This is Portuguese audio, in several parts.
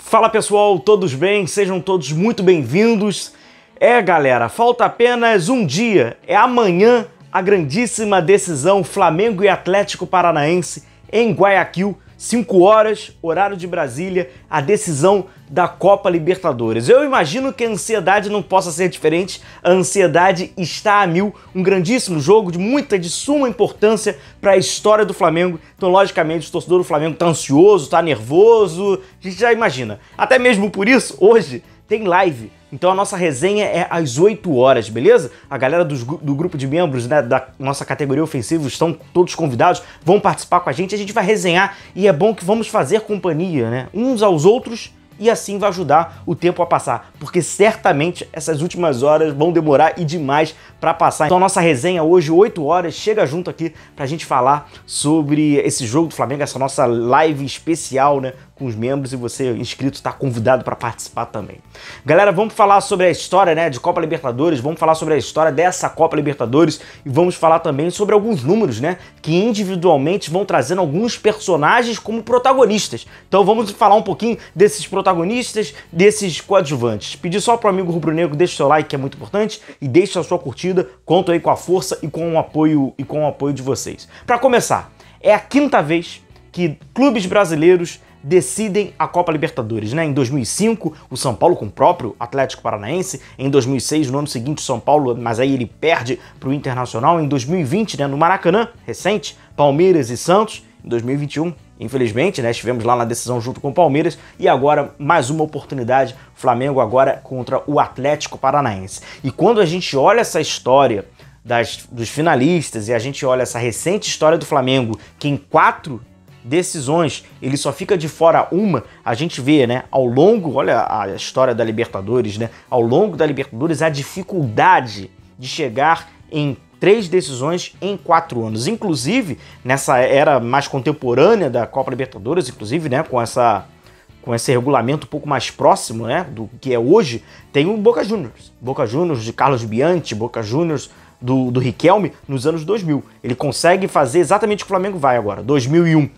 Fala pessoal, todos bem? Sejam todos muito bem-vindos. Galera, falta apenas um dia, é amanhã a grandíssima decisão Flamengo e Atlético Paranaense em Guayaquil, 5 horas, horário de Brasília, a decisão da Copa Libertadores. Eu imagino que a ansiedade não possa ser diferente, a ansiedade está a mil, um grandíssimo jogo de suma importância para a história do Flamengo, então logicamente o torcedor do Flamengo está ansioso, está nervoso, a gente já imagina. Até mesmo por isso, hoje tem live. Então a nossa resenha é às 8 horas, beleza? A galera do grupo de membros, né, da nossa categoria ofensiva estão todos convidados, vão participar com a gente vai resenhar e é bom que vamos fazer companhia, né, uns aos outros e assim vai ajudar o tempo a passar, porque certamente essas últimas horas vão demorar e demais para passar. Então a nossa resenha hoje, 8 horas, chega junto aqui pra gente falar sobre esse jogo do Flamengo, essa nossa live especial, né, com os membros, e você inscrito está convidado para participar também. Galera, vamos falar sobre a história, né, de Copa Libertadores, vamos falar sobre a história dessa Copa Libertadores e vamos falar também sobre alguns números, né, que individualmente vão trazendo alguns personagens como protagonistas. Então vamos falar um pouquinho desses protagonistas, desses coadjuvantes. Pedir só pro amigo rubro-negro, deixa o seu like que é muito importante e deixa a sua curtida, conto aí com a força e com o apoio de vocês. Para começar, é a 5ª vez que clubes brasileiros decidem a Copa Libertadores, né? Em 2005, o São Paulo com o próprio Atlético Paranaense. Em 2006, no ano seguinte, o São Paulo, mas aí ele perde para o Internacional. Em 2020, né, no Maracanã, recente, Palmeiras e Santos. Em 2021, infelizmente, né, estivemos lá na decisão junto com o Palmeiras. E agora, mais uma oportunidade, Flamengo agora contra o Atlético Paranaense. E quando a gente olha essa história dos finalistas e a gente olha essa recente história do Flamengo, que em 4 decisões ele só fica de fora uma, a gente vê, né, ao longo, olha a história da Libertadores, né, ao longo da Libertadores a dificuldade de chegar em 3 decisões em 4 anos, inclusive nessa era mais contemporânea da Copa Libertadores, inclusive, né, com esse regulamento um pouco mais próximo, né, do que é hoje, tem o Boca Juniors de Carlos Bianchi, Boca Juniors do Riquelme nos anos 2000. Ele consegue fazer exatamente o que o Flamengo vai agora. 2001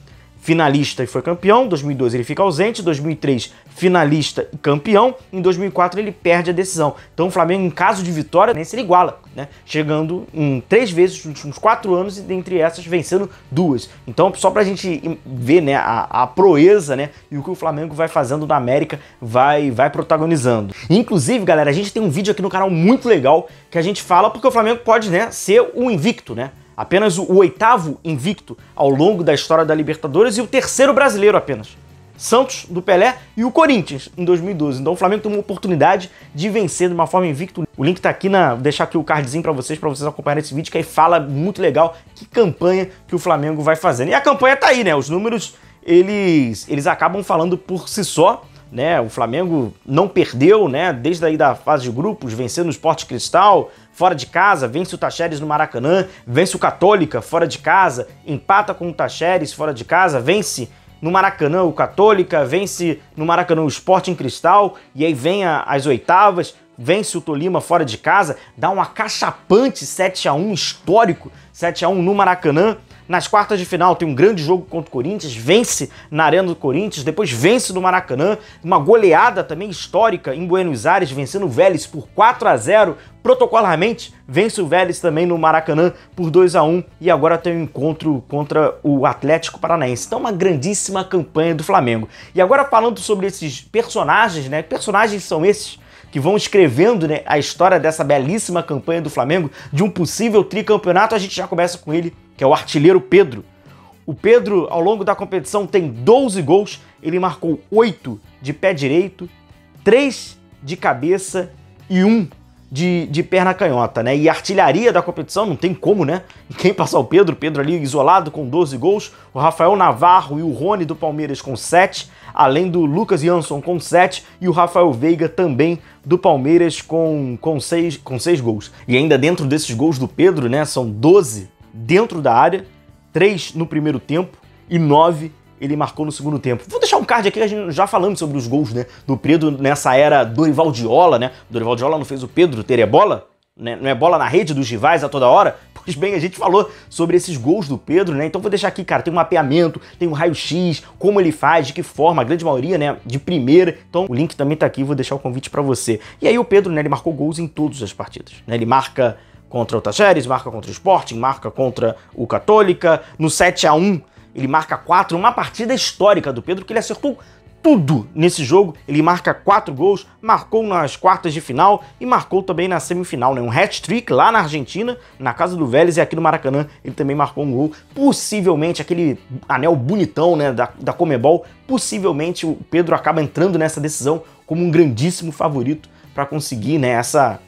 finalista e foi campeão, 2002 ele fica ausente, 2003 finalista e campeão, em 2004 ele perde a decisão. Então o Flamengo, em caso de vitória, nem se ele iguala, né? Chegando em 3 vezes nos últimos 4 anos e dentre essas vencendo 2. Então só pra gente ver, né, a proeza, né, e o que o Flamengo vai fazendo na América, vai protagonizando. Inclusive, galera, a gente tem um vídeo aqui no canal muito legal que a gente fala porque o Flamengo pode, né, ser um invicto, né? Apenas o 8º invicto ao longo da história da Libertadores e o 3º brasileiro apenas. Santos, do Pelé, e o Corinthians, em 2012. Então o Flamengo tem uma oportunidade de vencer de uma forma invicta. O link tá aqui, vou deixar aqui o cardzinho para vocês acompanharem esse vídeo, que aí fala muito legal que campanha que o Flamengo vai fazendo. E a campanha tá aí, né? Os números, eles acabam falando por si só, né? O Flamengo não perdeu, né, desde aí da fase de grupos, vencendo o Sport Cristal fora de casa, vence o Tacheres no Maracanã, vence o Católica fora de casa, empata com o Tacheres fora de casa, vence no Maracanã o Católica, vence no Maracanã o Sporting Cristal, e aí vem as oitavas, vence o Tolima fora de casa, dá um acachapante 7-1 histórico, 7-1 no Maracanã. Nas quartas de final tem um grande jogo contra o Corinthians, vence na Arena do Corinthians, depois vence no Maracanã, uma goleada também histórica em Buenos Aires, vencendo o Vélez por 4-0, protocolarmente vence o Vélez também no Maracanã por 2-1 e agora tem um encontro contra o Atlético Paranaense. Então uma grandíssima campanha do Flamengo. E agora falando sobre esses personagens, né, que personagens são esses que vão escrevendo, né, a história dessa belíssima campanha do Flamengo, de um possível tricampeonato, a gente já começa com ele, que é o artilheiro Pedro. O Pedro, ao longo da competição, tem 12 gols, ele marcou 8 de pé direito, 3 de cabeça e 1 de perna canhota, né? E a artilharia da competição não tem como, né? Quem passar o Pedro ali isolado com 12 gols, o Rafael Navarro e o Rony do Palmeiras com 7, além do Lucas Jansson com 7 e o Rafael Veiga também do Palmeiras com 6 gols. E ainda dentro desses gols do Pedro, né, são 12 dentro da área, 3 no primeiro tempo e 9 ele marcou no segundo tempo. Vou deixar um card aqui, a gente já falando sobre os gols, né, do Pedro nessa era Dorival Diola, né? Dorival Diola não fez o Pedro ter bola, né? Não é bola na rede dos rivais a toda hora, Pois bem, a gente falou sobre esses gols do Pedro, né? Então vou deixar aqui, cara, tem um mapeamento, tem um raio-x, como ele faz, de que forma, a grande maioria, né, de primeira. Então o link também tá aqui, vou deixar o convite pra você. E aí o Pedro, né, ele marcou gols em todas as partidas, né? Ele marca contra o Tajeres, marca contra o Sporting, marca contra o Católica. No 7-1, ele marca 4, uma partida histórica do Pedro, que ele acertou tudo nesse jogo. Ele marca 4 gols, marcou nas quartas de final e marcou também na semifinal, né? Um hat-trick lá na Argentina, na casa do Vélez, e aqui no Maracanã ele também marcou um gol. Possivelmente aquele anel bonitão, né, da Conmebol, possivelmente o Pedro acaba entrando nessa decisão como um grandíssimo favorito para conseguir, né,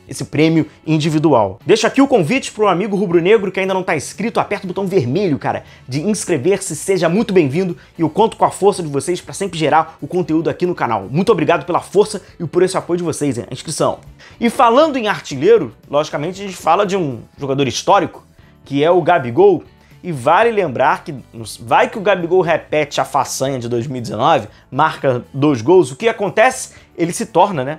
esse prêmio individual. Deixa aqui o convite para o amigo rubro-negro que ainda não está inscrito, aperta o botão vermelho, cara, de inscrever-se, seja muito bem-vindo, e eu conto com a força de vocês para sempre gerar o conteúdo aqui no canal. Muito obrigado pela força e por esse apoio de vocês, hein? A inscrição. E falando em artilheiro, logicamente a gente fala de um jogador histórico, que é o Gabigol, e vale lembrar que vai que o Gabigol repete a façanha de 2019, marca 2 gols, o que acontece? Ele se torna, né,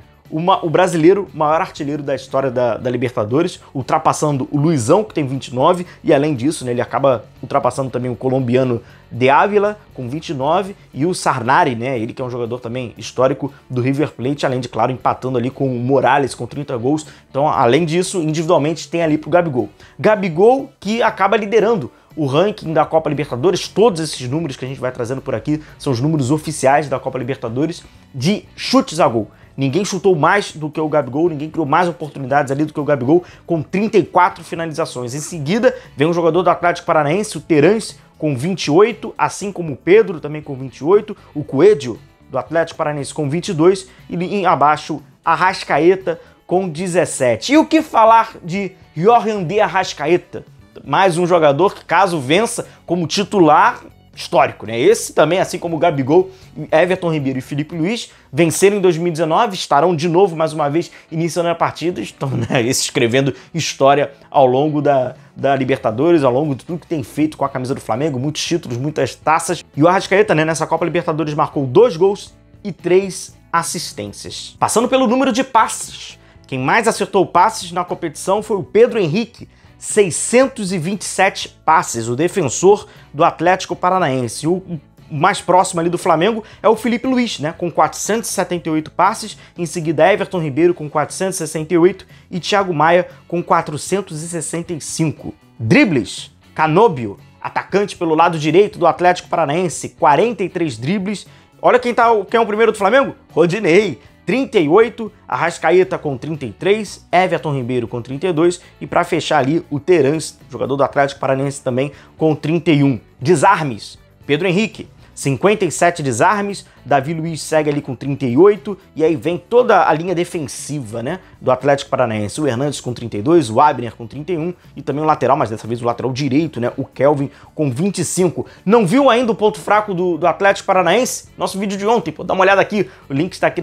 o brasileiro maior artilheiro da história da Libertadores, ultrapassando o Luizão, que tem 29, e além disso, né, ele acaba ultrapassando também o colombiano De Ávila, com 29, e o Sarnari, né, ele que é um jogador também histórico do River Plate, além de, claro, empatando ali com o Morales, com 30 gols. Então, além disso, individualmente tem ali pro Gabigol. Gabigol que acaba liderando o ranking da Copa Libertadores. Todos esses números que a gente vai trazendo por aqui são os números oficiais da Copa Libertadores de chutes a gol. Ninguém chutou mais do que o Gabigol, ninguém criou mais oportunidades ali do que o Gabigol, com 34 finalizações. Em seguida, vem um jogador do Atlético Paranaense, o Terence, com 28, assim como o Pedro, também com 28, o Coelho, do Atlético Paranaense, com 22, e abaixo, Arrascaeta, com 17. E o que falar de Yohan de Arrascaeta? Mais um jogador que, caso vença como titular, histórico, né? Esse também, assim como o Gabigol, Everton Ribeiro e Filipe Luís, venceram em 2019, estarão de novo, mais uma vez, iniciando a partida, estão, né, escrevendo história ao longo da Libertadores, ao longo de tudo que tem feito com a camisa do Flamengo, muitos títulos, muitas taças. E o Arrascaeta, né, nessa Copa Libertadores, marcou 2 gols e 3 assistências. Passando pelo número de passes, quem mais acertou passes na competição foi o Pedro Henrique, 627 passes, o defensor do Atlético Paranaense. O mais próximo ali do Flamengo é o Filipe Luís, né, com 478 passes, em seguida Everton Ribeiro com 468 e Thiago Maia com 465. Dribles, Canóbio, atacante pelo lado direito do Atlético Paranaense, 43 dribles. Olha quem é o primeiro do Flamengo? Rodinei, 38, Arrascaeta com 33, Everton Ribeiro com 32 e para fechar ali o Terence, jogador do Atlético Paranaense também, com 31. Desarmes, Pedro Henrique, 57 desarmes, Davi Luiz segue ali com 38, e aí vem toda a linha defensiva, né, do Atlético Paranaense. O Hernandes com 32, o Abner com 31 e também o lateral, mas dessa vez o lateral direito, né, o Kelvin com 25. Não viu ainda o ponto fraco do Atlético Paranaense? Nosso vídeo de ontem, pô, dá uma olhada aqui, o link está aqui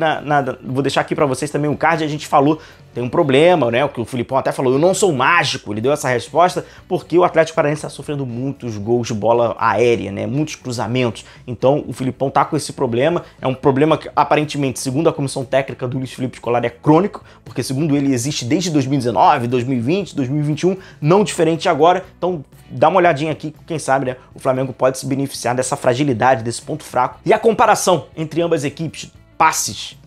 vou deixar aqui para vocês também o card. A gente falou, tem um problema, né, o que o Filipão até falou, eu não sou mágico, ele deu essa resposta porque o Atlético Paranaense está sofrendo muitos gols de bola aérea, né, muitos cruzamentos. Então o Filipão tá com esse problema, é um problema que aparentemente, segundo a comissão técnica do Luiz Felipe Scolari, é crônico, porque segundo ele existe desde 2019, 2020, 2021, não diferente agora. Então dá uma olhadinha aqui, quem sabe, né, o Flamengo pode se beneficiar dessa fragilidade, desse ponto fraco. E a comparação entre ambas as equipes, passes,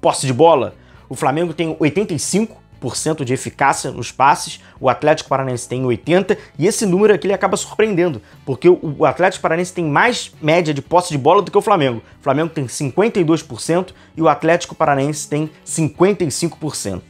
posse de bola, o Flamengo tem 85% de eficácia nos passes, o Atlético Paranaense tem 80%, e esse número aqui ele acaba surpreendendo, porque o Atlético Paranaense tem mais média de posse de bola do que o Flamengo. O Flamengo tem 52% e o Atlético Paranaense tem 55%.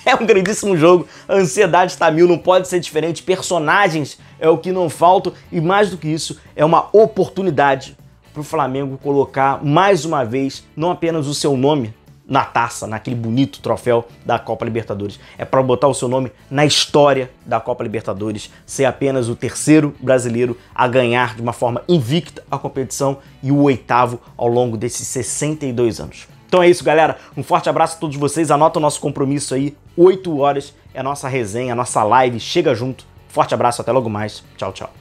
É um grandíssimo jogo, a ansiedade está mil, não pode ser diferente, personagens é o que não faltam, e mais do que isso, é uma oportunidade para o Flamengo colocar mais uma vez, não apenas o seu nome na taça, naquele bonito troféu da Copa Libertadores. É para botar o seu nome na história da Copa Libertadores, ser apenas o 3º brasileiro a ganhar de uma forma invicta a competição e o 8º ao longo desses 62 anos. Então é isso, galera. Um forte abraço a todos vocês. Anota o nosso compromisso aí. 8 horas é a nossa resenha, a nossa live. Chega junto. Forte abraço, até logo mais. Tchau, tchau.